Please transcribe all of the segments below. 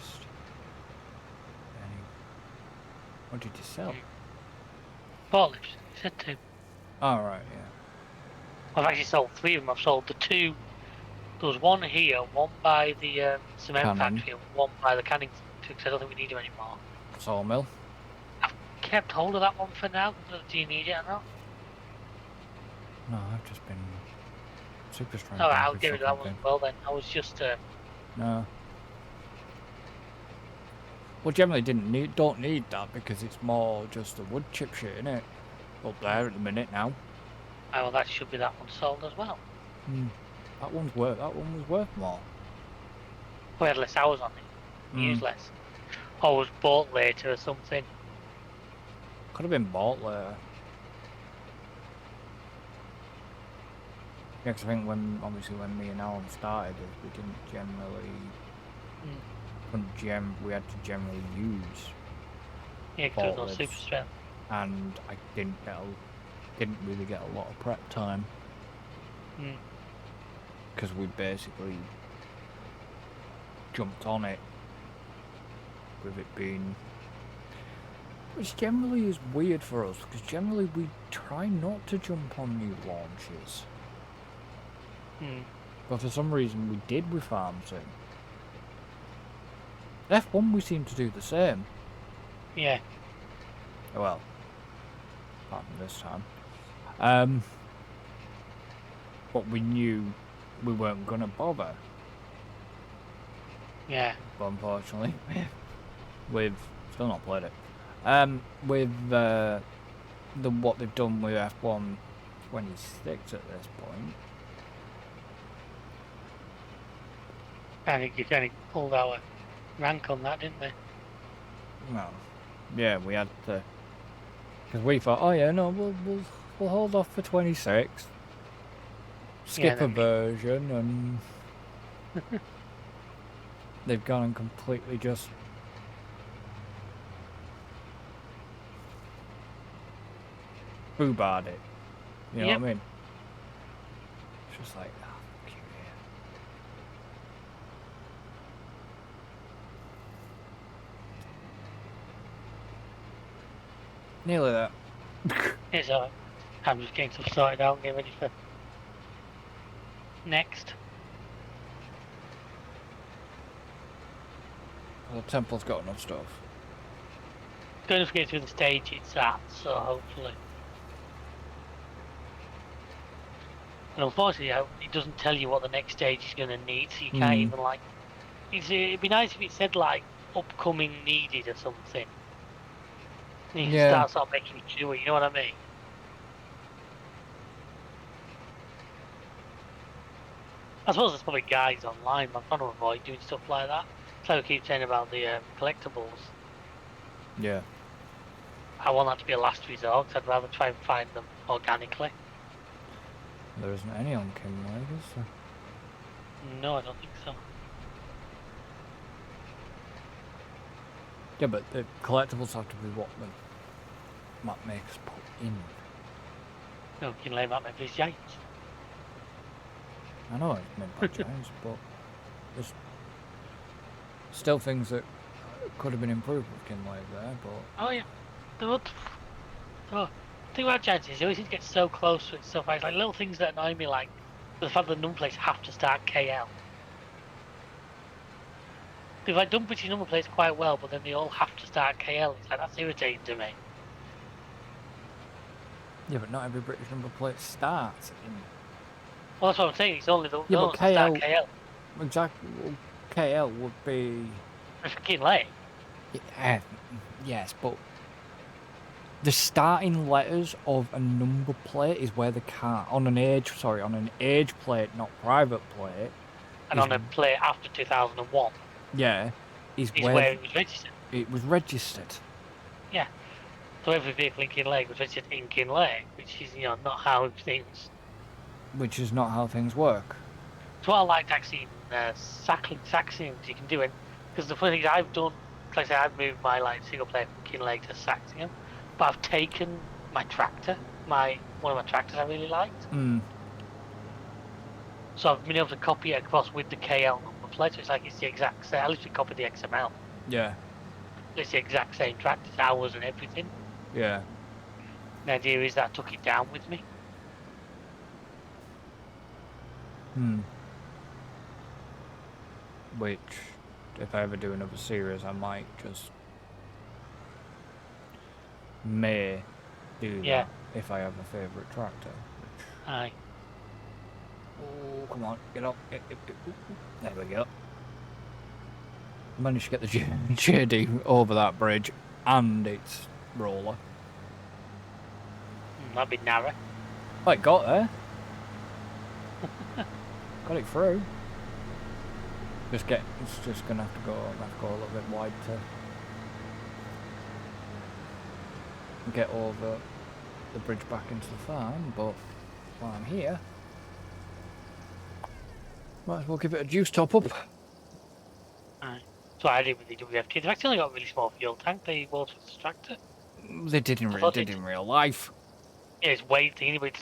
missed. What did you sell? Forklifts. You said 2. Oh, right, yeah. I've actually sold 3 of them. I've sold the 2. There was one here, one by the cement Cannon. factory, and one by the canning factory, because I don't think we need them anymore. Sawmill. I've kept hold of that one for now. Do you need it or not? No, I've just been super strong. Alright, I'll get rid of that one as well then. I was just... No. Well, generally don't need that because it's more just a wood chip shit, innit? Up there at the minute now. Oh, well, that should be that one sold as well. That one was worth more. We had less hours on it. Used less. Or was bought later or something. Could have been bought later. Yeah, because I think obviously when me and Alan started it, we didn't generally... we had to generally use... Yeah, because there was no super strength. And I didn't really get a lot of prep time. Because we basically jumped on it with it being... Which generally is weird for us, because generally we try not to jump on new launches. But for some reason we did with Farm Sim. F1 we seem to do the same. Yeah. Well, apart from this time. But we knew we weren't going to bother. Yeah. But unfortunately, we've still not played it. With what they've done with F1 26 at this point. I think you kind of pulled our rank on that, didn't they? Well, yeah, we had to, because we thought, oh yeah, no, we'll hold off for 26, skip a version, and they've gone and completely just boobarred it. You know what I mean? It's just like, oh, fuck you, yeah. Nearly that. It's alright. I'm just getting stuff sorted out and getting ready for next. Well, the temple's got enough stuff. Going to get through the stage it's at, so hopefully. And unfortunately, it doesn't tell you what the next stage is going to need, so you can't even like. It'd be nice if it said like upcoming needed or something. You can start making it sure, you know what I mean? I suppose there's probably guides online, but I'm trying to avoid doing stuff like that. So I keep saying about the collectibles. Yeah. I want that to be a last resort, I'd rather try and find them organically. There isn't any on King Lake, is there? No, I don't think so. Yeah, but the collectibles have to be what the map makers put in. No, King Lake map makers giants. I know it's made by giants, but there's still things that could have been improved with King Lake there, but... Oh yeah. The thing about giants is they always seem to get so close to it and stuff. It's like little things that annoy me, like the fact that number plates have to start KL. They've like done British number plates quite well, but then they all have to start KL. It's like, that's irritating to me. Yeah, but not every British number plate starts in... Well, that's what I'm saying. It's only the but start KL. Exactly. Well, KL would be... For King Lake. Yeah, yes, but the starting letters of a number plate is where the car on an age plate, not private plate. And on a plate after 2001. Yeah, is where it was registered. It was registered. Yeah. So every vehicle in Kinlake was registered in Kinlake, which is, not how things... Which is not how things work. So what I liked actually in Saxons, you can do it, because the funny thing is I've done, like I say, I've moved my single player from Kinlake to Saxon, but I've taken my tractor, one of my tractors I really liked. So I've been able to copy it across with the KL number template, so it's like it's the exact same. I literally copied the XML. Yeah. It's the exact same tractors, hours, and everything. Yeah. The idea is that I took it down with me. Which, if I ever do another series, I might just may do Yeah. that if I have a favourite tractor. Which... Aye. Oh, come on, get up. There we go. Managed to get the JD over that bridge and its roller. That'd be narrow. Oh, it got there. Got it through. It's just gonna have to go a little bit wide to get over the bridge back into the farm, but while I'm here, might as well give it a juice top up. Aye. So I did with the WFT. They've actually got a really small fuel tank, the Volkswagen tractor. They did in real life. Yeah, it's way teeny, but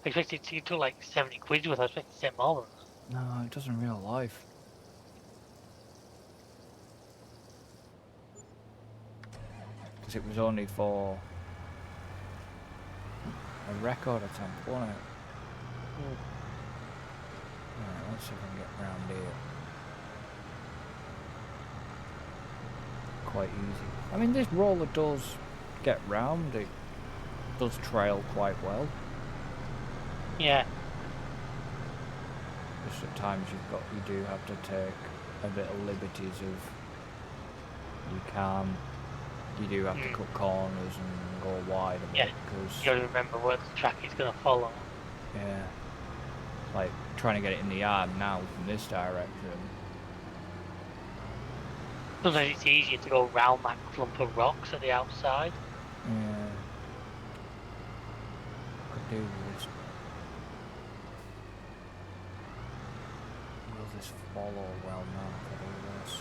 I expected to do like 70 quid worth. I expected to set more than that. No, it does in real life. Because it was only for a record attempt, wasn't it? Alright, let's see if I can get round here. Quite easy. I mean, this roller does get round. It does trail quite well. Yeah. Just at times you do have to take a bit of liberties of you do have to cut corners and go wide a bit because you got to remember where the track is going to follow. Yeah, like trying to get it in the yard now from this direction. Sometimes it's easier to go round that clump of rocks at the outside. Yeah, could do this. Will this follow well now if I do this?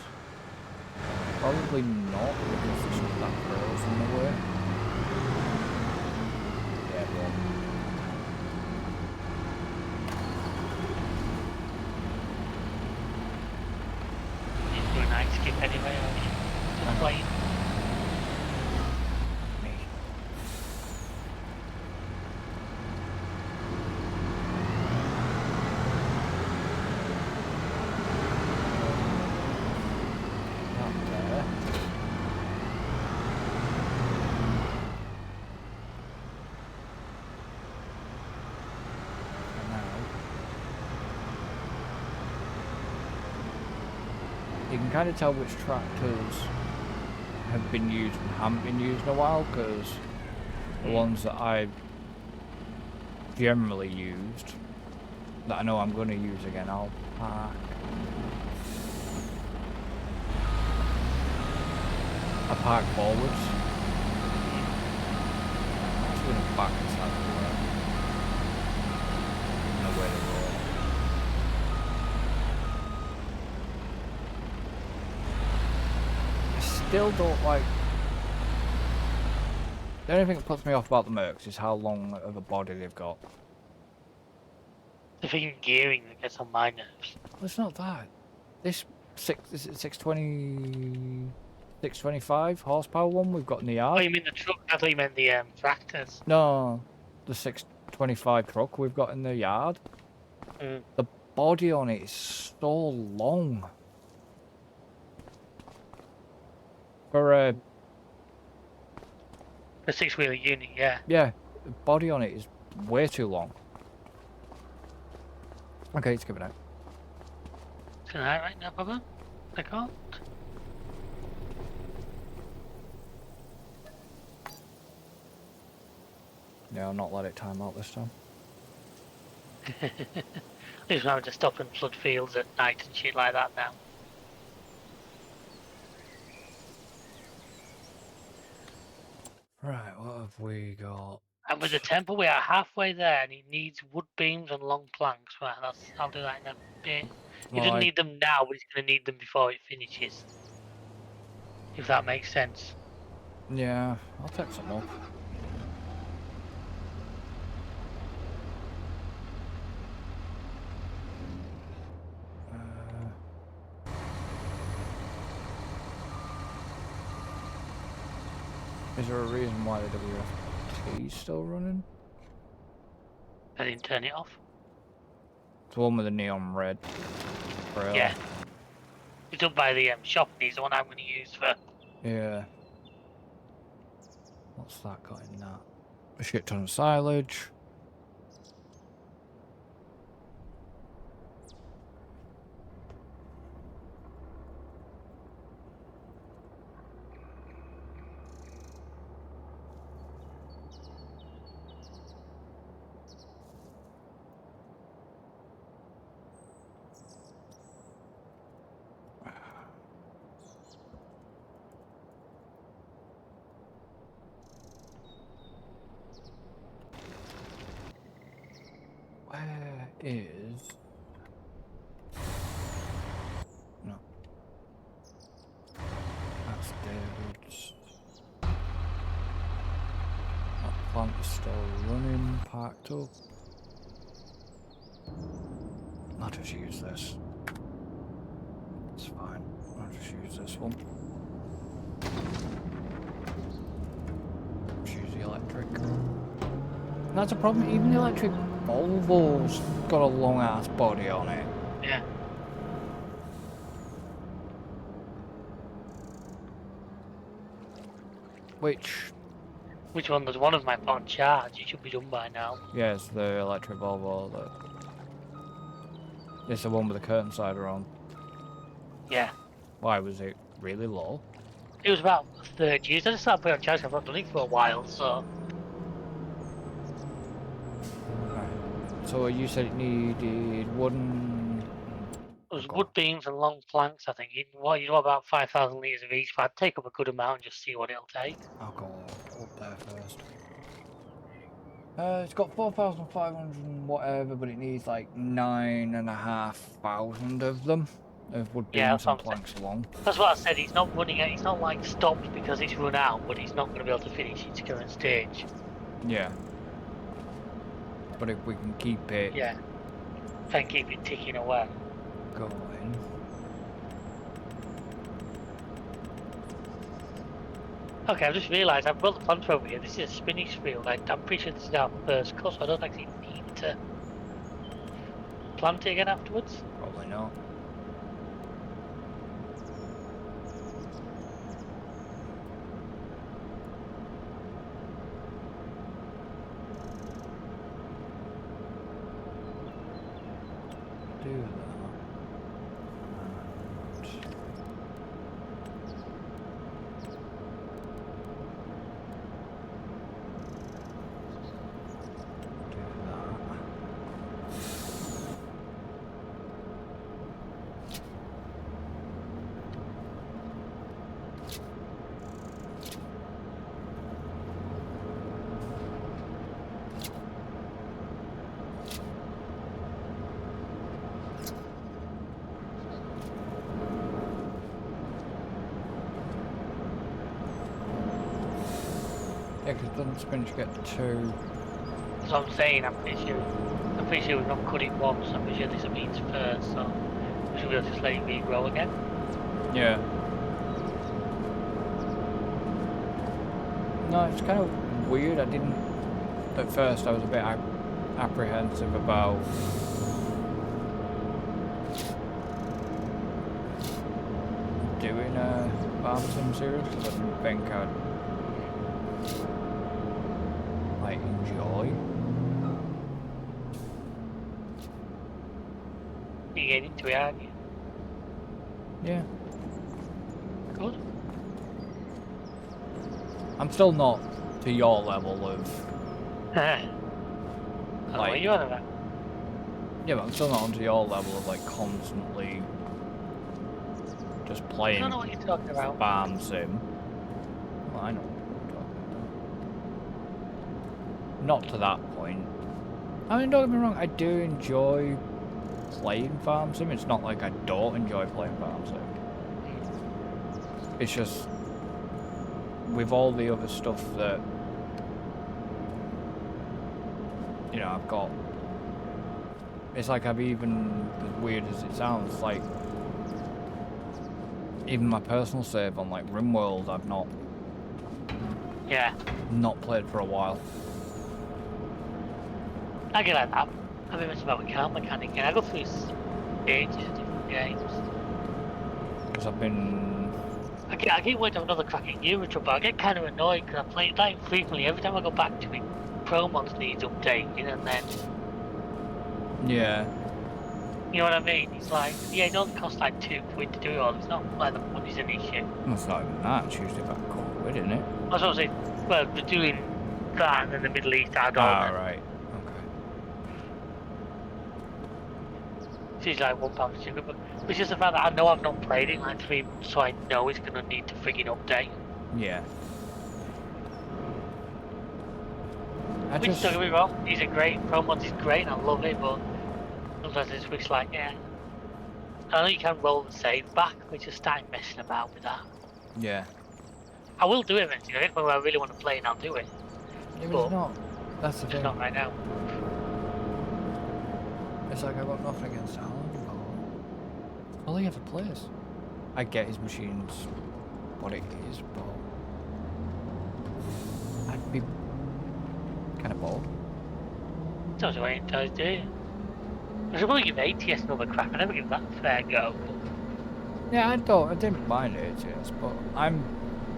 Probably not because there's not that curls in the way. Yeah, it won't. You do a night skip anyway, aren't you? Just playing. Me. You can kind of tell which tractors have been used and haven't been used in a while, because the ones that I've generally used, that I know I'm going to use again, I'll park. I park forwards. I'm going to back this out of the way. No way to roll. Still don't like. The only thing that puts me off about the Mercs is how long of a body they've got. The freaking gearing that gets on my nerves. Well, it's not that. This is it 620, 625 horsepower one we've got in the yard? Oh, you mean the truck? I thought you meant the tractors. No, the 625 truck we've got in the yard. The body on it is so long. For a six-wheeler unit, yeah. Yeah, the body on it is way too long. Okay, let's give it out. It's gonna hurt right now, Papa? I can't. Yeah, I'll not let it time out this time. At least we're having to stop and flood fields at night and shit like that now. Right, what have we got? And with the temple, we are halfway there, and it needs wood beams and long planks. Right, I'll do that in a bit. He doesn't need them now, but he's going to need them before it finishes. If that makes sense. Yeah, I'll take some up. Is there a reason why the WFT is still running? I didn't turn it off. It's the one with the neon red grill. Yeah. It's up by the shop, and he's the one I'm going to use for. Yeah. What's that got in that? A shit ton of silage. Where is... No. That's David's. That plant is still running, parked up. I'll just use this. It's fine. I'll just use this one. Just use the electric. That's a problem. Even the electric Volvo's got a long ass body on it. Yeah. Which one? There's one of my on charge. It should be done by now. yeah, it's the electric Volvo that. It's the one with the curtain sider on. Yeah. Why was it really low? It was about 30 years. I just started putting on charge. I've not done it for a while, so. Right. So you said it needed wooden. It was wood beams and long planks, I think. You know, about 5,000 litres of each, but I'd take up a good amount and just see what it'll take. I'll go up there first. It's got 4,500 and whatever, but it needs like 9,500 of them. Of wood beams and planks along. That's what I said. He's not running it. He's not like stopped because it's run out, but he's not going to be able to finish its current stage. Yeah. But if we can keep it. Yeah. Try and keep it ticking away. Going. Okay, I've just realised I've built the planter over here. This is a spinach field. I'm pretty sure this is our first cut, so I don't actually need to plant it again afterwards. Probably not. Do that. Yeah, because doesn't spinach get two? That's what I'm saying. I'm pretty sure we've not cut it once. I'm pretty sure this will be its first, so we should be able to just let it regrow again. Yeah. No, it's kind of weird. At first I was a bit apprehensive about doing a farm sim series because I didn't think I'd like enjoy. You're getting into it, aren't you? Yeah. Good. I'm still not to your level of What are you on about? Yeah, but I'm still not onto your level of like constantly just playing. I don't know what you're talking about. Farm sim. Well, I know what you're talking about. Not to that point. I mean, don't get me wrong, I do enjoy playing farm sim. It's not like I don't enjoy playing farm sim. It's just with all the other stuff that you know I've got. It's like I've even, as weird as it sounds, like even my personal save on like RimWorld, I've not Yeah. Not played for a while. I get like that. I mean, it's about a car mechanic, and I go through stages of different games. Because I've been... I get waiting to have another crack at Euro Truck, but I get kind of annoyed because I play it that frequently. Every time I go back to it, Pro Mods needs updating, and then... Yeah. You know what I mean? It's like, yeah, it only costs like £2 to do it all. It's not like the money's an issue. Well, it's not even that. It's usually about a quarter quid, isn't it? That's what I'm saying. Well, they're doing that and then the Middle East add-on. Ah, right. Okay. She's like £1 cheaper, but it's just the fact that I know I've not played it in like 3 months, so I know it's gonna need to friggin' update. Yeah. Which, don't get me wrong, these are great. Pro Mods is great, and I love it, but sometimes I just wish, like, yeah. I know you can roll the save back, but just starting messing about with that. Yeah. I will do it eventually. I think when I really want to play it, I'll do it. Yeah, but it's not. That's the Just thing. not right now. It's like I've got nothing against Alan, but all he ever plays. I get his machine's what it is, but I'd be kind of bored. That's the way it does, do you? I should probably give ATS another crack. I never give that a fair go. Yeah, I didn't mind ATS, but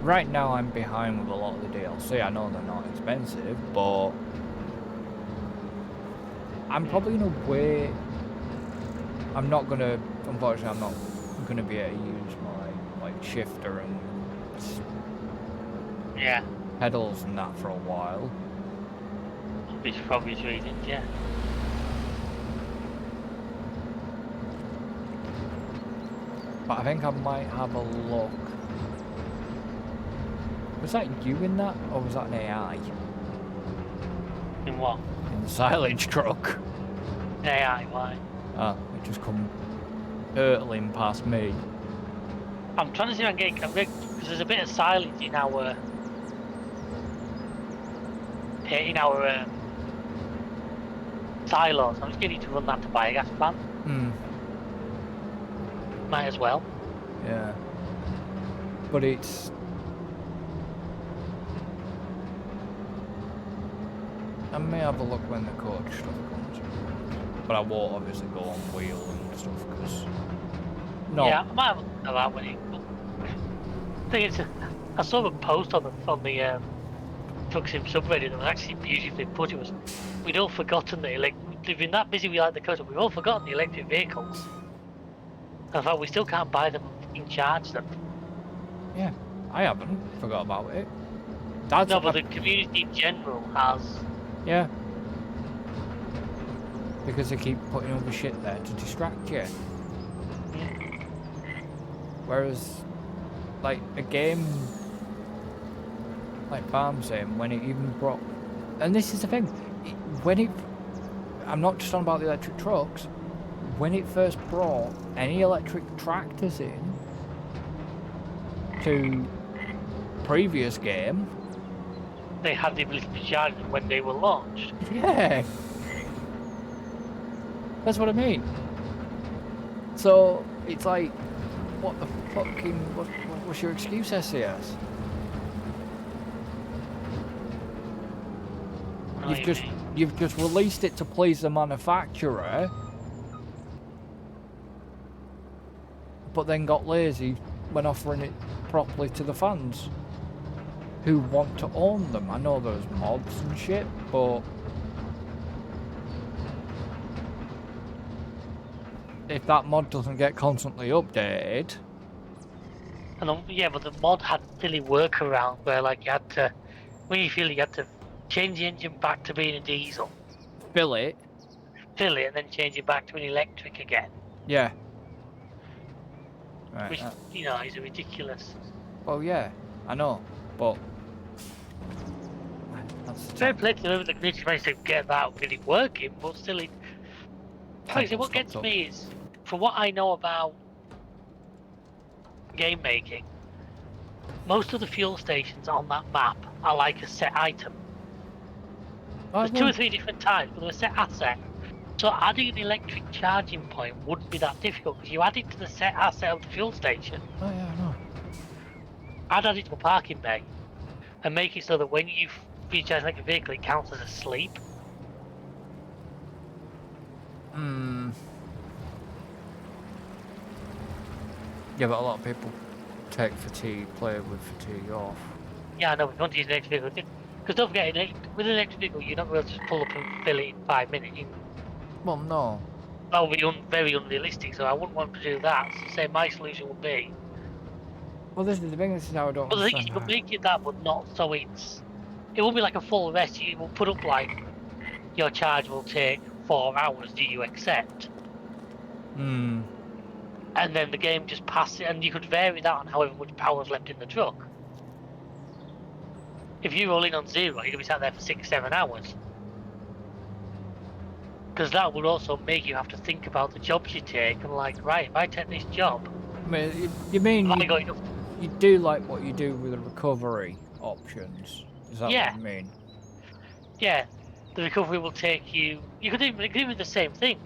right now I'm behind with a lot of the DLC. I know they're not expensive, but I'm probably gonna wait. Unfortunately, I'm not gonna be able to use my like shifter and pedals and that for a while. Which for obvious reasons, yeah. But I think I might have a look. Was that you in that, or was that an AI? In what? In the silage truck. AI, why? Ah, it just come hurtling past me. I'm trying to see if I can get, because there's a bit of silence in our silos. I'm just getting to run that to biogas plant. Might as well. Yeah. But it's... I may have a look when the coach stuff comes. But I won't obviously go on wheel and stuff, because... No. Yeah, I might have a look at that when it... I think it's... I saw a post on the Truck Sim subreddit that was actually beautifully put. It was... We'd all forgotten that we've been that busy we like the coach, we've all forgotten the electric vehicles. In fact, we still can't buy them and charge them. Yeah, I haven't forgot about it. But the community in general has. Yeah. Because they keep putting all the shit there to distract you. Whereas, like, a game like Farm Sim, when it even brought... And this is the thing, I'm not just on about the electric trucks. When it first brought any electric tractors in to previous game, they had the ability to charge them when they were launched. Yeah, that's what I mean. So it's like, what the fucking what's your excuse, SCS? You've just released it to please the manufacturer. But then got lazy when offering it properly to the fans who want to own them. I know there's mods and shit, but if that mod doesn't get constantly updated... Yeah, but the mod had silly workaround where, like, you had to, when you feel you had to change the engine back to being a diesel. Fill it, and then change it back to an electric again. Yeah. Right, which, you know, is ridiculous. Well, yeah, I know, but... Fair play to whoever the community managed to get that really working, but still, what gets me is, from what I know about game making, most of the fuel stations on that map are like a set item. There's 2 or 3 different types, but they're a set asset. So adding an electric charging point wouldn't be that difficult, because you add it to the set asset of the fuel station. Oh yeah, I know. I'd add it to a parking bay. and make it so that when you recharge like a vehicle, it counts as a sleep. Yeah, but a lot of people take fatigue, play with fatigue off. Yeah, I know, we want to use an electric vehicle. Because don't forget, with an electric vehicle, you're not going to just pull up and fill it in 5 minutes. Well, no. That would be very unrealistic, so I wouldn't want to do that. So say my solution would be... Well, this is the thing, this is how I don't But the thing is, understand you how. can make it that, but not so it's... It won't be like a full rest. You will put up like, your charge will take 4 hours, do you accept? Hmm. And then the game just passes it, and you could vary that on however much power is left in the truck. If you roll in on 0, you're going to be sat there for 6, 7 hours. Because that would also make you have to think about the jobs you take, and like, right, if I take this job, I mean, you mean have I got enough? you do like what you do with the recovery options? Is that Yeah. what you mean? Yeah, the recovery will take you... You could even do the same thing.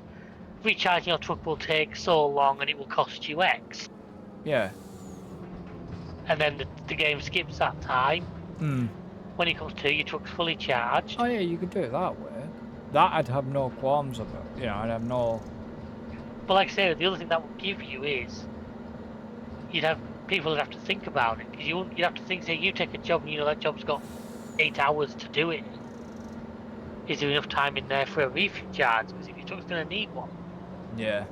Recharging your truck will take so long and it will cost you X. Yeah. And then the game skips that time. Hmm. When it comes to your truck's fully charged. Oh yeah, you could do it that way. That I'd have no qualms about. You know, I'd have no... But like I say, the other thing that would give you is... People would have to think about it. Because you'd have to think, say you take a job and you know that job's got 8 hours to do it. Is there enough time in there for a refuel charge? Because if your truck's going to need one. Yeah.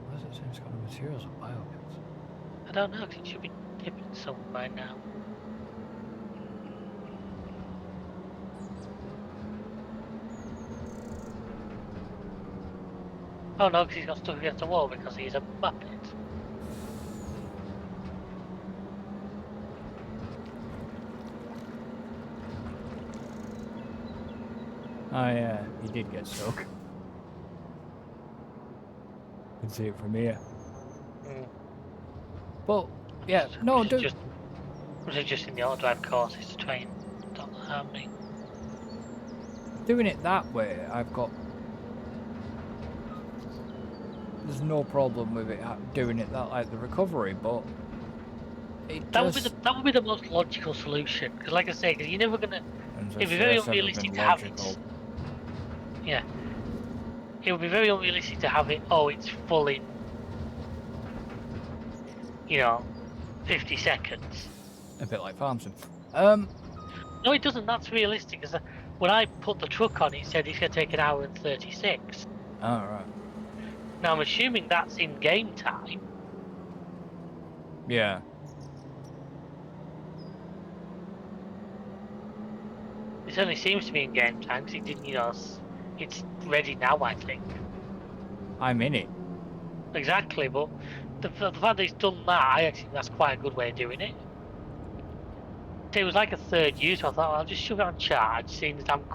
Why does it say it's got no materials or biogas? I don't know, because it should be tipping somewhere by now. Oh no, because he's got stuck against the wall because he's a muppet. Oh yeah, he did get stuck. You can see it from here. But yeah, no, do. Was it just in the auto drive courses to try and don't know how many? Doing it that way, I've got. There's no problem with it doing it that like the recovery, but that would be the most logical solution. Because, like I say, because you're never gonna. It'd be very unrealistic to have it. Yeah. It would be very unrealistic to have it. Oh, it's full in. 50 seconds. A bit like Farmson. No, it doesn't. That's realistic. Because when I put the truck on, it said it's gonna take 1 hour and 36. Oh right. Now I'm assuming that's in game time. Yeah. It certainly seems to be in game time because it didn't, it's ready now, I think. I'm in it. Exactly, but the fact that it's done that, I actually think that's quite a good way of doing it. It was like a third use, so I thought, well, I'll just shove it on charge, seeing that I was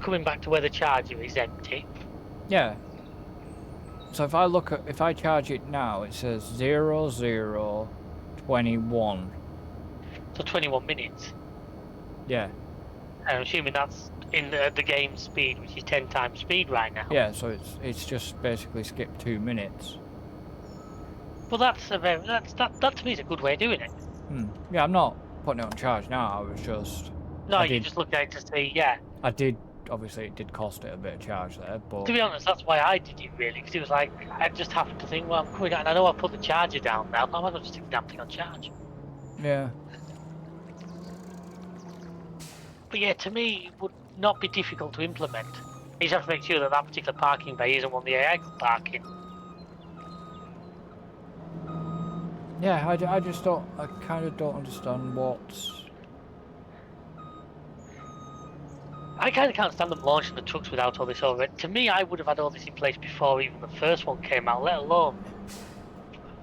coming back to where the charger is empty. Yeah. So if I charge it now, it says 0021. So 21 minutes. Yeah. I'm assuming that's in the game speed, which is 10 times speed right now. Yeah, so it's just basically skipped 2 minutes. Well, that to me is a good way of doing it. Yeah, I'm not putting it on charge now. I was just. No, you just looked at it to see, yeah. I did. Obviously, it did cost it a bit of charge there, but. To be honest, that's why I did it really, because it was like I just happened to think, well, I'm coming out, and I know I put the charger down now. I might as well just stick the damn thing on charge. Yeah. But yeah, to me, it would not be difficult to implement. You just have to make sure that that particular parking bay isn't one the AI could park in. Yeah, I just don't. I kind of don't understand what's. I kind of can't stand them launching the trucks without all this already. To me, I would have had all this in place before even the first one came out, let alone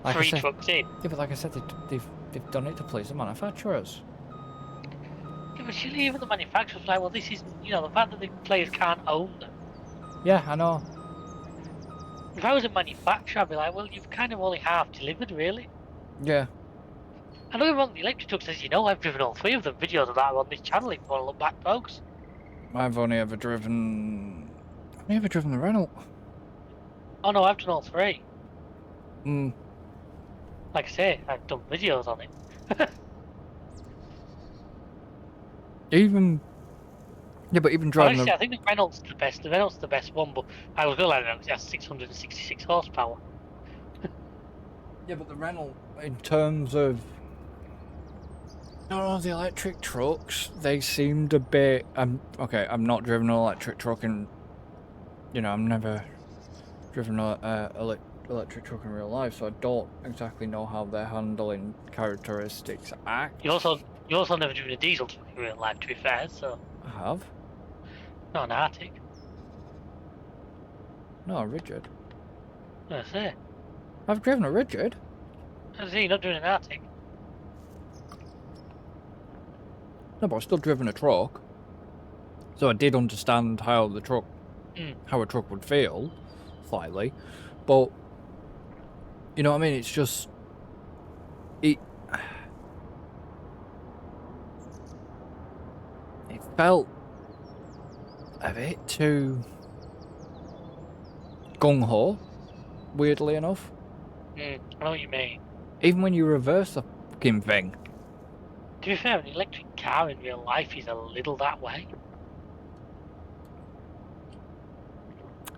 Like 3 trucks in. Yeah, but like I said, they've done it to please the manufacturers. Yeah, but surely even the manufacturers like, well, this is, the fact that the players can't own them. Yeah, I know. If I was a manufacturer, I'd be like, well, you've kind of only half delivered, really. Yeah. I know wrong, the electric trucks, as you know, I've driven all 3 of them. Videos of that are on this channel if you want to look back, folks. I've only ever driven the Renault. Oh no, I've done all 3. Hmm. Like I say, I've done videos on it. Even yeah, but even driving Honestly, the I think the Renault's the best. The Renault's the best one, but I was going to let it know because it has 666 horsepower. yeah, but the Renault in terms of no, the electric trucks, they seemed a bit. Okay. I'm not driven an electric truck, and I'm never driven a electric truck in real life, so I don't exactly know how their handling characteristics act. You also never driven a diesel truck in real life, to be fair. So I have. not an Arctic. No, rigid. I say, I've driven a rigid. I say you're not doing an Arctic. No, but I've still driven a truck. So I did understand how the truck, how a truck would feel, slightly. But, you know what I mean? It's just, it felt a bit too gung-ho, weirdly enough. I know what you mean. Even when you reverse the fucking thing. To be fair, an electric car in real life is a little that way.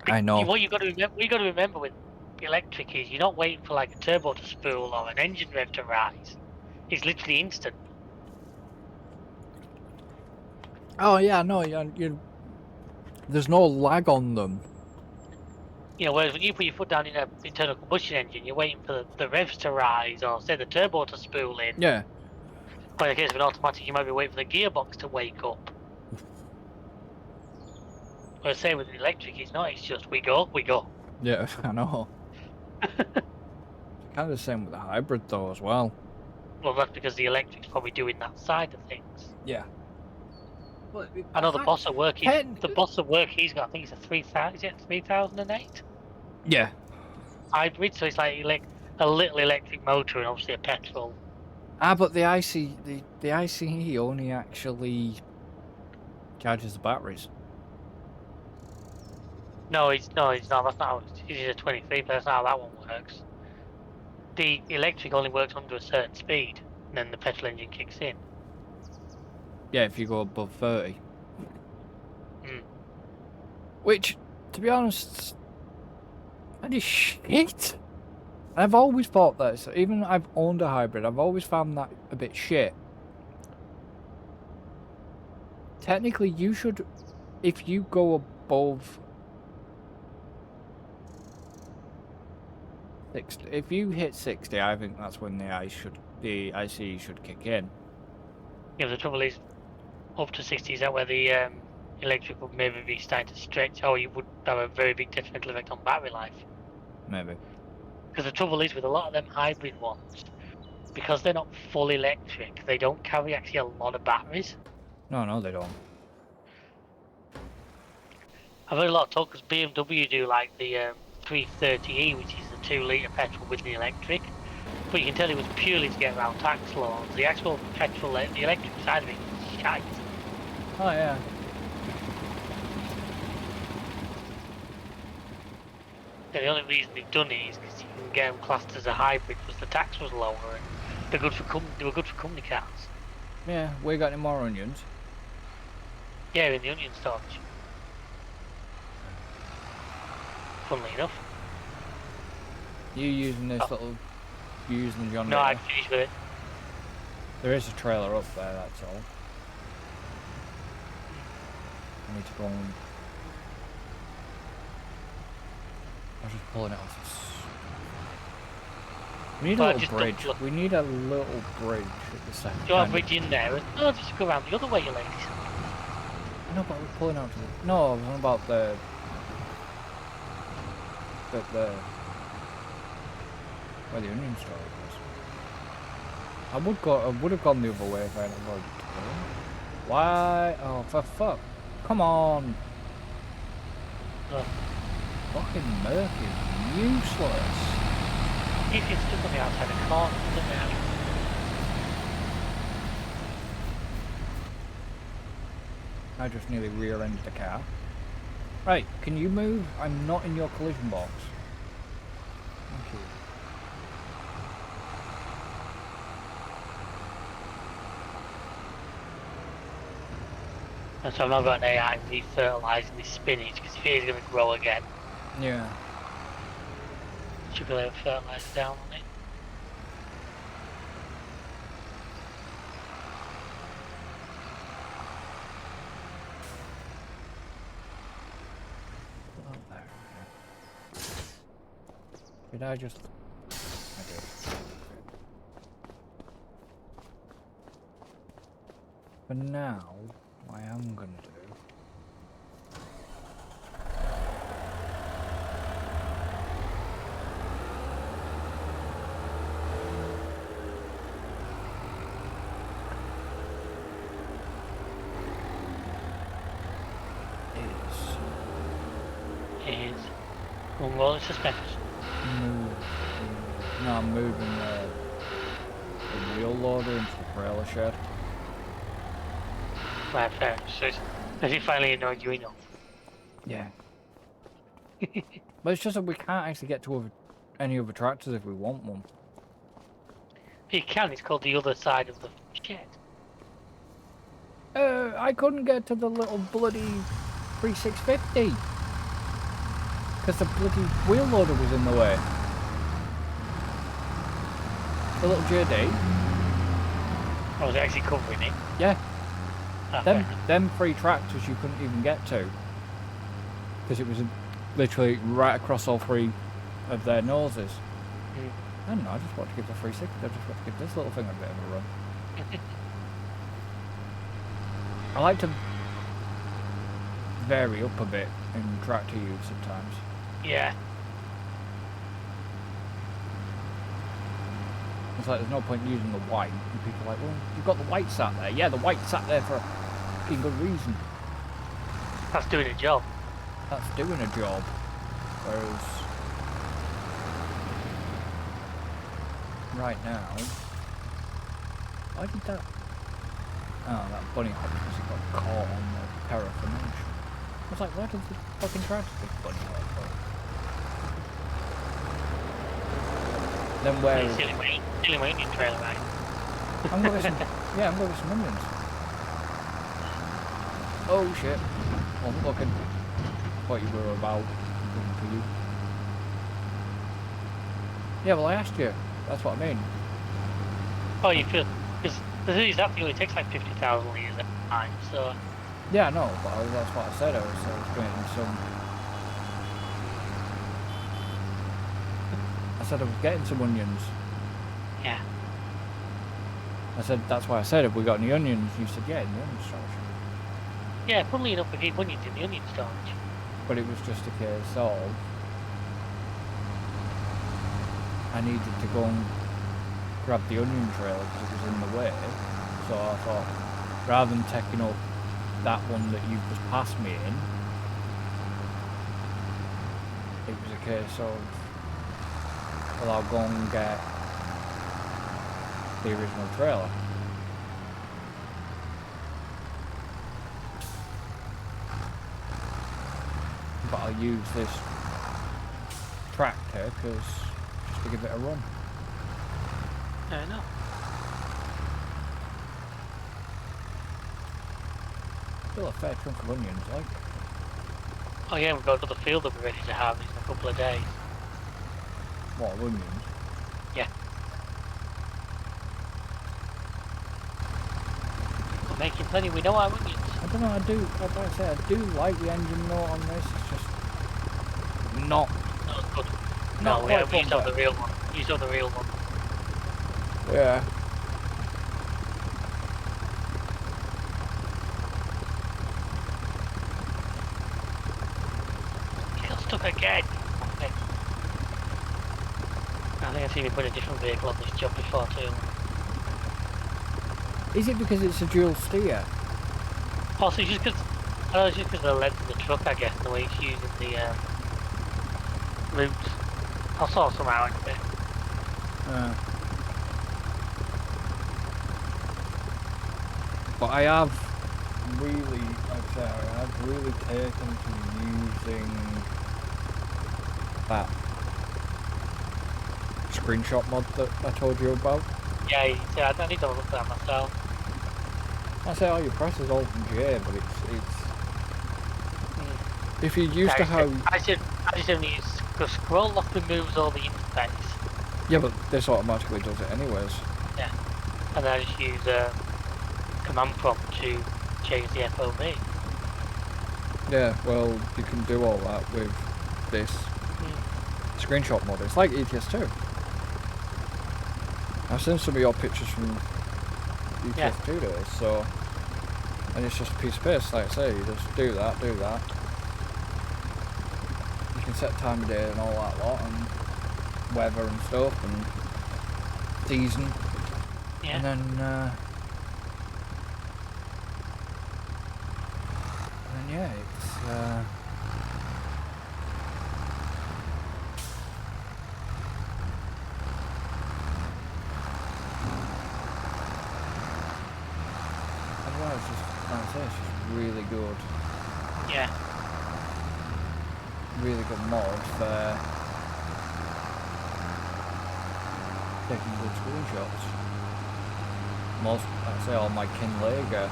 I know. What you got to remember with electric is you're not waiting for like a turbo to spool or an engine rev to rise. It's literally instant. Oh yeah, no, there's no lag on them. Whereas when you put your foot down in an internal combustion engine, you're waiting for the revs to rise or say the turbo to spool in. Yeah. Or in the case of an automatic, you might be waiting for the gearbox to wake up. Whereas say with an electric, it's not. It's just we go. Yeah, I know. Kind of the same with the hybrid though as well. Well, that's because the electric's probably doing that side of things. Yeah. I know the boss at work. The boss at work. He's got. I think it's a 3000. Is it 3008? Yeah. Hybrid. So it's like a little electric motor and obviously a petrol. But the ICE only actually charges the batteries. No, it's not. That's not how it's a 23. But that's not how that one works. The electric only works under a certain speed, and then the petrol engine kicks in. Yeah, if you go above 30. Which, to be honest, that is shit. I've always thought that. So even I've owned a hybrid, I've always found that a bit shit. Technically, you should, if you go above 60, if you hit 60, I think that's when the ICE should kick in. Yeah, the trouble is, up to 60, is that where the electric would maybe be starting to stretch, or you would have a very big detrimental effect on battery life. Maybe. Because the trouble is with a lot of them hybrid ones, because they're not full electric, they don't carry actually a lot of batteries. No, they don't. I've heard a lot of talk because BMW do like the 330e, which is the 2-litre petrol with the electric. But you can tell it was purely to get around tax laws. The actual petrol, the electric side of it is shite. Oh yeah. And the only reason they've done it is because you can get them classed as a hybrid because the tax was lower and they were good for company cars. Yeah, we got any more onions? Yeah, in the onion storage. Funnily enough. You using this little... You using the John No, Deere? I'd finish with it. There is a trailer up there, that's all. I need to go and... I was just pulling it off. We need a little bridge. We need a little bridge at the second. Do you want a bridge in there? No, just go around the other way, you ladies. No, but we're pulling out to the... No, I was on about the... Where the onion store was. I would have gone the other way if I hadn't avoided it. Why? Oh, for fuck. Come on. Fucking Merc is useless. If you're stuck on the outside of the car, it doesn't matter. I just nearly rear-ended the car. Right, can you move? I'm not in your collision box. Thank you. And so I've not got an AI re-fertilising this spinach because if it is going to grow again, Yeah. should be able to fertilise down on it. Oh, there. Did I just... I did. For now, what I am going to do... Is unroll suspenders. No, I'm moving the wheel loader into the trailer shed. Right, fair. So has it finally annoyed you enough? Yeah. But it's just that we can't actually get to any other tractors if we want one. You can, it's called the other side of the shed. I couldn't get to the little bloody 3650. Because the bloody wheel loader was in the way. The little JD. I was actually covering it. Yeah. Ah, them three tractors you couldn't even get to. Because it was literally right across all three of their noses. I don't know, I just want to give the 360, I just want to give this little thing a bit of a run. I like to vary up a bit in tractor use sometimes. Yeah. It's like there's no point using the white, and people are like, well, you've got the white sat there. Yeah, the white sat there for a fucking good reason. That's doing a job. That's doing a job. Whereas right now, why did that? Oh, that bunny hop because it got caught on the paraffination. I was like, why did the fucking tractor get bunny hop for? Then where? Silly mate in trailer, right? I'm gonna get some. Yeah, I'm gonna get some onions. Oh shit! Wasn't looking. Thought you were about. Looking for you. Yeah, well I asked you. That's what I mean. Oh, you feel because the thing is that only takes like 50,000 litres at a time, so. Yeah, no, but that's what I said. I was getting some. I said I was getting some onions. Yeah. I said that's why I said have we got any onions? You said yeah, in the onion storage. Yeah, funnily enough, we keep onions in the onion storage. But it was just a case of I needed to go and grab the onion trailer because it was in the way. So I thought, rather than taking up that one that you've just passed me in, it was a case of, well, I'll go and get the original trailer. But I'll use this tractor just to give it a run. I know. Still a fair chunk of onions, like. Oh yeah, we've got another field that we're ready to harvest in a couple of days. What, onions? Yeah. We're making plenty, we know our onions. I don't know, like I say, I do like the engine note on this, it's just not Good. Not No, we quite used to have fun, the real one. We used to have the real one. yeah. It got stuck again. Okay. I think I've seen me put a different vehicle on this job before too. Is it because it's a dual steer? Also, it's just because of the length of the truck, I guess, the way it's using the loops. I'll sort some out in a bit. But I have really, like I say, I have really taken to using that screenshot mod that I told you about. Yeah, I need to look at that myself. I say all you press is Alt and J, but it's if you're used to how I just only use scroll lock removes all the interface. yeah, but this automatically does it anyways. Yeah, and then I just use command prompt to change the FOV. Yeah, well, you can do all that with this screenshot mode. It's like ETS2. I've seen some of your pictures from ETS2 days, so, and it's just a piece of piss, like I say, you just do that. You can set time of day and all that lot, and weather and stuff, and season, and then yeah, it's otherwise, just like I say, it's just really good. Yeah. Really good mod for taking good screenshots. Most, like I say, all my Kinlager.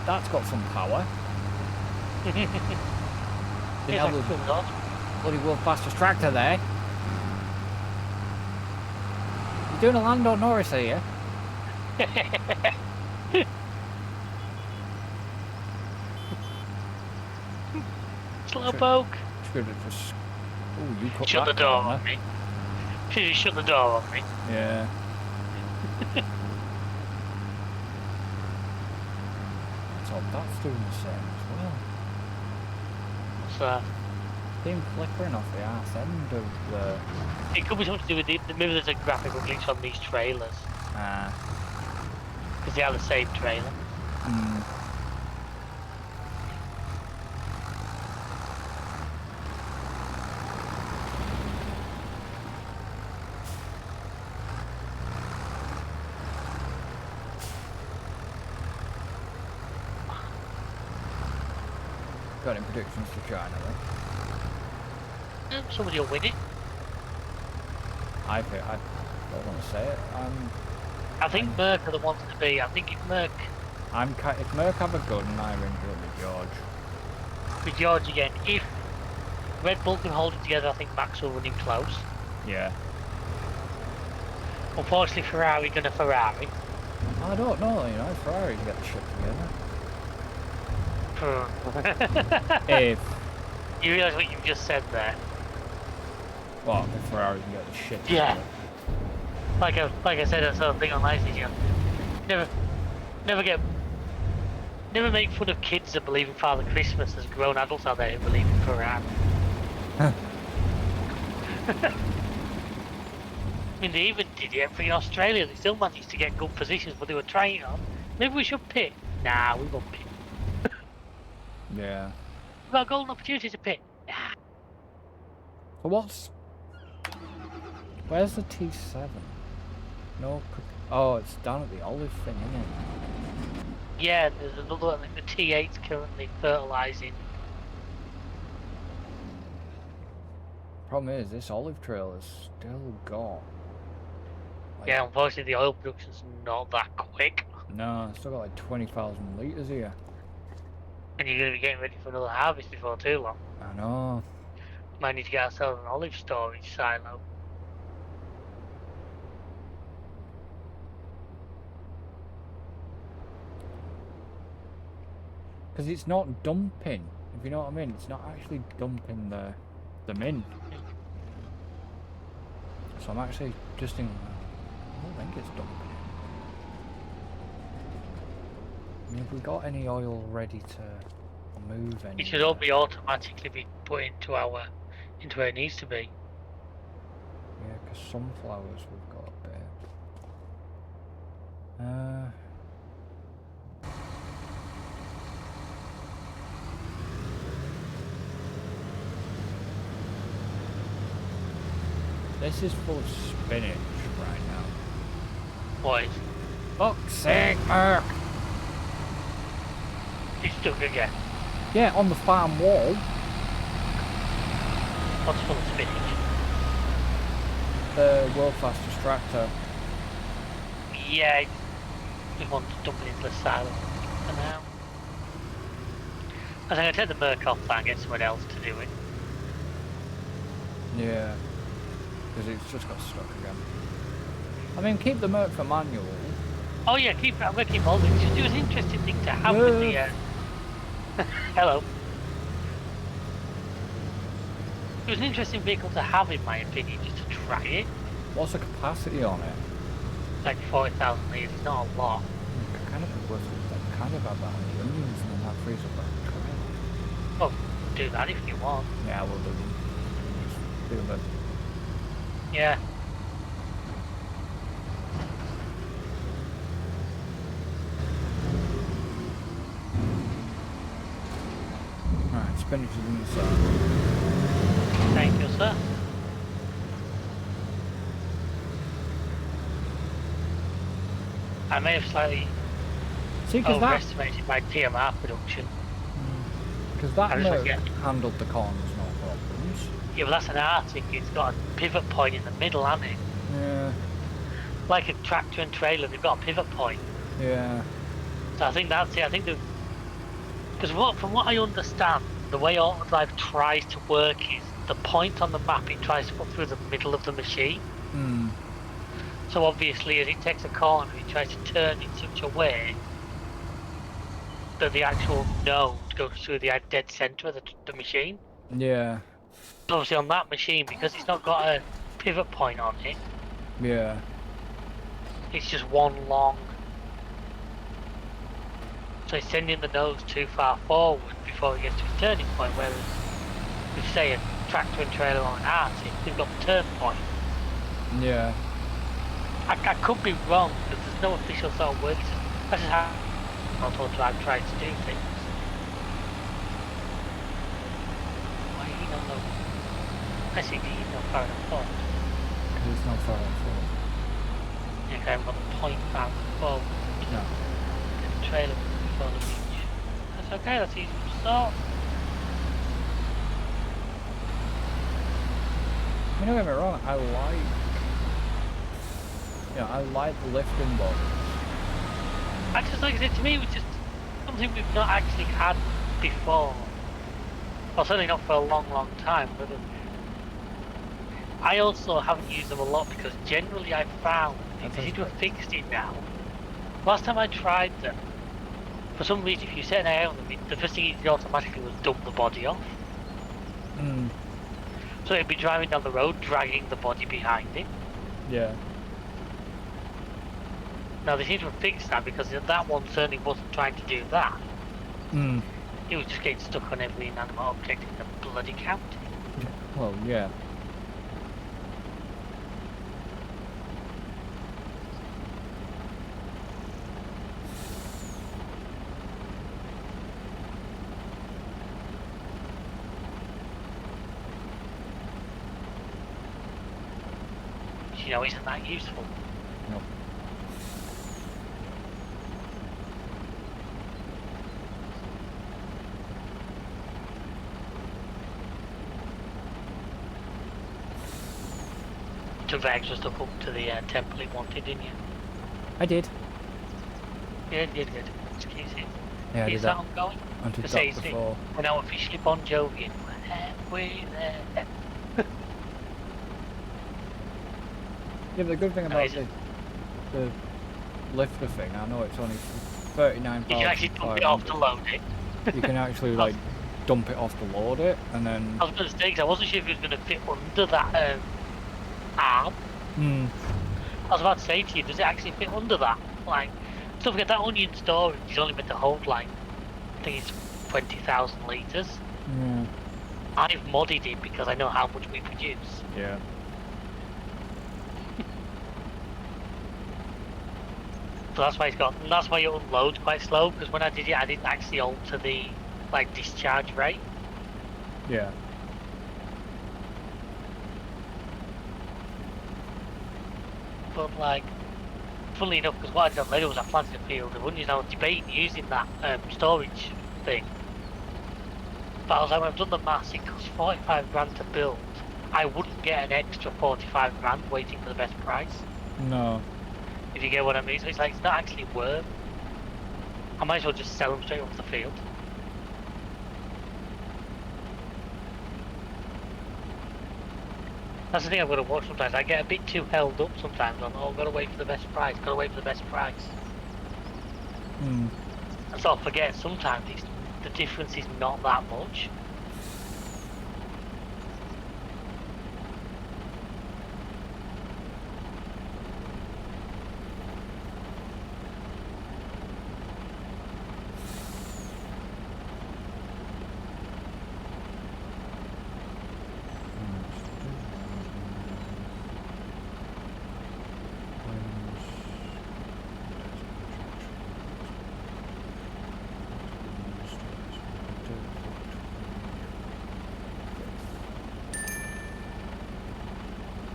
That's got some power. Didn't have the bloody world fastest tractor there. You're doing a Lando Norris here. Slowpoke. Should have just. Oh, you cut Shut the that door corner. on me. Should you shut the door on me? Yeah. So that's doing the same as well. What's that? Been flickering off the arse end of the. It could be something to do with maybe there's a graphical glitch on these trailers. Because they are the same trailer. Got any predictions for China then? Somebody will win it. I don't want to say it. I think Merck are the ones to be. I think if Merck have a gun, I'm in good with George. with George again, if Red Bull can hold it together, I think Max will win him close. Yeah. Unfortunately, Ferrari gonna Ferrari. I don't know, you know, Ferrari can get the shit together. If You realise what you just said there? well, if Ferrari can get the shit Yeah. together. Like I said, that sort of thing on license, you know. Never make fun of kids that believe in Father Christmas. There's grown adults out there who believe in Quran. I mean, they even did it in Australia. They still managed to get good positions, but they were trying it on. Maybe we should pit. Nah, we won't pit. Yeah. We've got a golden opportunity to pit. Nah. So where's the T7? No, oh, it's down at the olive thing, isn't it? Yeah, there's another one. Like the T8's currently fertilising. Problem is, this olive trail has still got. Like, Yeah, unfortunately, the oil production's not that quick. No, it's still got like 20,000 litres here. And you're going to be getting ready for another harvest before too long. I know. Might need to get ourselves an olive storage silo. Because it's not dumping, if you know what I mean. It's not actually dumping the mint. So I'm actually just in. I don't think it's dumping it. I mean, have we got any oil ready to move any? It should all be automatically be put into where it needs to be. Yeah, because sunflowers we've got a bit. This is full of spinach right now. What is? Fuck's sake, Merc! It's stuck again. Yeah, on the farm wall. What's full of spinach? The world fastest tractor. Yeah, Just want to dump it into the silo for now. I think I'll take the Merc off that and get someone else to do it. Yeah. Because it's just got stuck again. I mean, keep the Merc for manual. Oh yeah, I'm going to keep all of it. It was an interesting thing to have with the... Hello. It was an interesting vehicle to have, in my opinion, just to try it. What's the capacity on it? Like 40,000 litres, it's not a lot. Kind of worth it. Kind of have that on the onions and then that frees up that trailer. Oh, do that if you want. Yeah, we'll do. Just do that. Yeah. Right, spinach is inside. Thank you, sir. I may have slightly overestimated my PMR production. Because that Merc handled the corners, no problems. Yeah, but that's an Arctic. It's got a pivot point in the middle, hasn't it? Yeah. Like a tractor and trailer, they've got a pivot point. Yeah. So I think that's it. I think because from what I understand, the way Autodrive tries to work is the point on the map it tries to put through the middle of the machine. Hmm. So obviously, as it takes a corner, it tries to turn in such a way that the actual node goes through the dead center of the machine. Yeah. Obviously, on that machine, because it's not got a pivot point on it. Yeah. It's just one long. So it's sending the nose too far forward before it gets to its turning point. Whereas, if say a tractor and trailer on an Arctic, they've got the turn point. Yeah. I could be wrong because there's no official sort of word. That's just how Autodrive tries to do things. Why are you not low? I see he's not far enough forward. Because it's not far enough forward. Yeah, I haven't got the point far enough forward. No. The trailer before the beach. That's okay, that's easy to sort. Don't get me wrong, I like lifting bodies. I just, like I said, to me it was just something we've not actually had before. Well, certainly not for a long, long time. But I also haven't used them a lot because generally I found they seem to have fixed it now. Last time I tried them, for some reason, if you set an eye on them, the first thing it did automatically was dump the body off. Mm. So it'd be driving down the road, dragging the body behind it. Yeah. Now they seem to have fixed that because that one certainly wasn't trying to do that. Mm. It was just getting stuck on every inanimate object in the bloody county. Well, yeah. You know, isn't that useful? No. Took the extra stuff up to the temple it wanted, didn't you? I did. Yeah, you did. Excuse me. Yeah, I Is did that that. ongoing? I did To that say before. we're now officially Bon Jovi. We're there. Yeah, but the good thing about the lifter thing, I know it's only 39,000. You can actually dump it off to load it. You can actually like dump it off to load it, and then. I was going to say, 'cause I wasn't sure if it was going to fit under that arm. Hmm. I was about to say to you, does it actually fit under that? Like, don't forget that onion storage is only meant to hold like, I think it's 20,000 litres. Yeah. I've modded it because I know how much we produce. Yeah. So that's why that's why it unloads quite slow, because when I did it I didn't actually alter the like discharge rate. Yeah. But like, funnily enough, because what I'd done later was I planted a field of onions. I was debating using that storage thing. But I was like, when I've done the maths, it costs 45 grand to build. I wouldn't get an extra 45 grand waiting for the best price. No. If you get what I mean. So it's like, it's not actually worm. I might as well just sell them straight off the field. That's the thing I've got to watch sometimes. I get a bit too held up sometimes on, oh, I've got to wait for the best price, got to wait for the best price. Hmm. And so I forget sometimes the difference is not that much.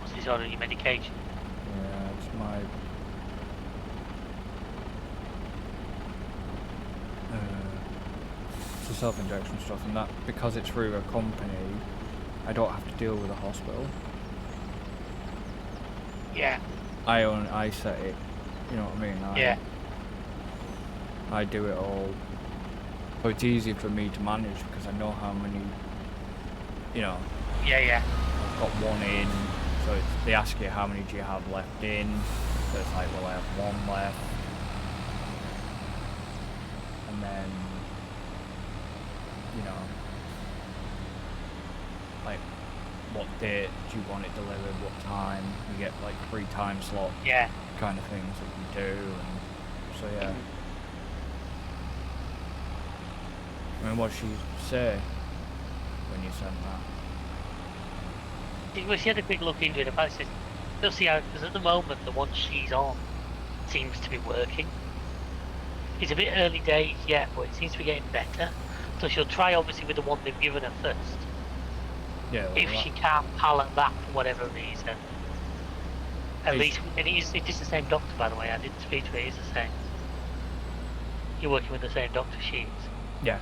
What's this on your medication? Yeah, it's my it's the self-injection stuff, and that because it's through a company, I don't have to deal with a hospital. Yeah. I set it. You know what I mean? Yeah. I do it all. So it's easier for me to manage because I know how many. You know. Yeah. I've got one in, so they ask you how many do you have left in. So it's like, well, I have one left, and then, you know, like, what date do you want it delivered? What time? You get like 3 time slot. Yeah. Kind of things that you do, and so yeah. I mean, what did she say when you sent that? Well, she had a quick look into it. About said, we'll see how, because at the moment the one she's on seems to be working. It's a bit early days yet, but it seems to be getting better. So she'll try obviously with the one they've given her first. Yeah. Well, If she can't pallet that for whatever reason, at least it is the same doctor, by the way. I didn't speak to her. It is the same. You're working with the same doctor she is. Yeah.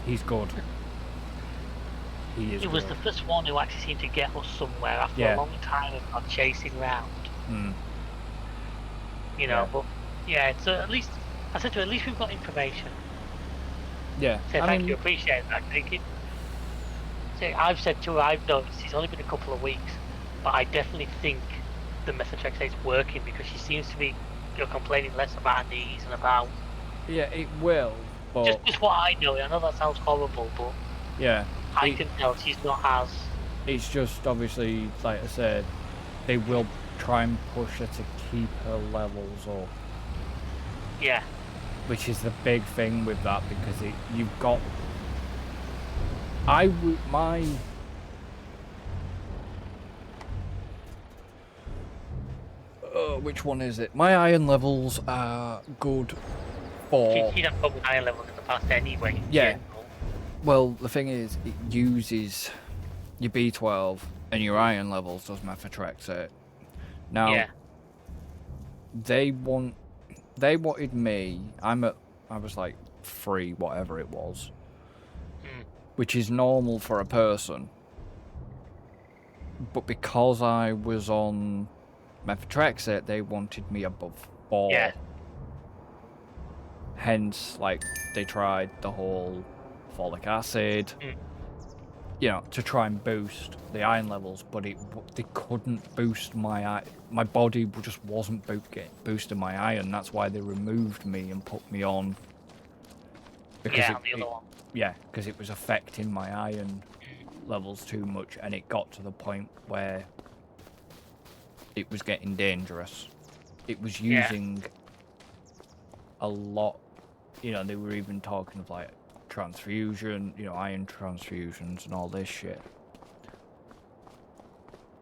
He's good. He is. It was the first one who actually seemed to get us somewhere after a long time of not chasing round. You know, but yeah, so at least I said to her, at least we've got information. Yeah. So thank you, appreciate that. I've said to her, I've noticed it's only been a couple of weeks, but I definitely think the methotrexate is working because she seems to be complaining less about her knees and about. Yeah, it will. But just what I know. I know that sounds horrible, but yeah, I can tell she's not as. It's just obviously, like I said, they will try and push her to keep her levels up. Yeah. Which is the big thing with that because you've got. Which one is it? My iron levels are good for. She'd have problem with iron levels in the past anyway. Yeah. Well, the thing is, it uses your B12 and your iron levels does methotrexate. Now, they wanted me. I was like 3, whatever it was, which is normal for a person. But because I was on methotrexate, they wanted me above 4. Yeah. Hence, like, they tried the whole folic acid, you know, to try and boost the iron levels, but they couldn't boost my body just wasn't boosting my iron. That's why they removed me and put me on. Because the other one. Yeah, because it was affecting my iron levels too much, and it got to the point where it was getting dangerous. It was using a lot. You know, they were even talking of like transfusion, you know, iron transfusions and all this shit.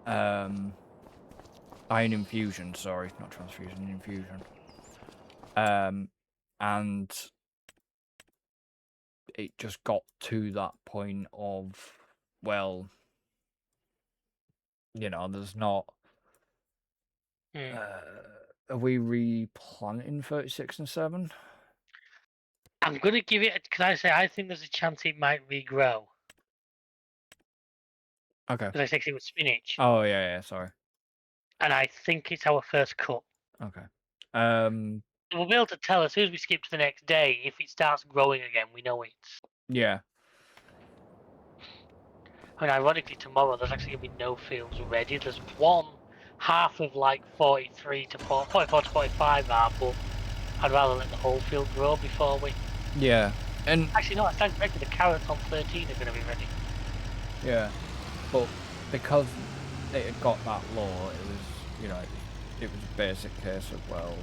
Iron infusion, sorry, not transfusion, infusion. And it just got to that point of, well, you know, there's not. Are we replanting 36 and 7? I'm going to give it. Can I say I think there's a chance it might regrow? Okay. Because I said it was spinach. Oh yeah, sorry. And I think it's our first cut. Okay. We'll be able to tell as soon as we skip to the next day if it starts growing again. We know it's. Yeah. I mean, ironically, tomorrow there's actually gonna be no fields ready. There's one half of like 43 to 44 to 45 are, but I'd rather let the whole field grow before we. Yeah. And Actually, no, I stand corrected. The carrots on 13 are gonna be ready. yeah, but because it had got that low, it was, you know, it was a basic case of, well,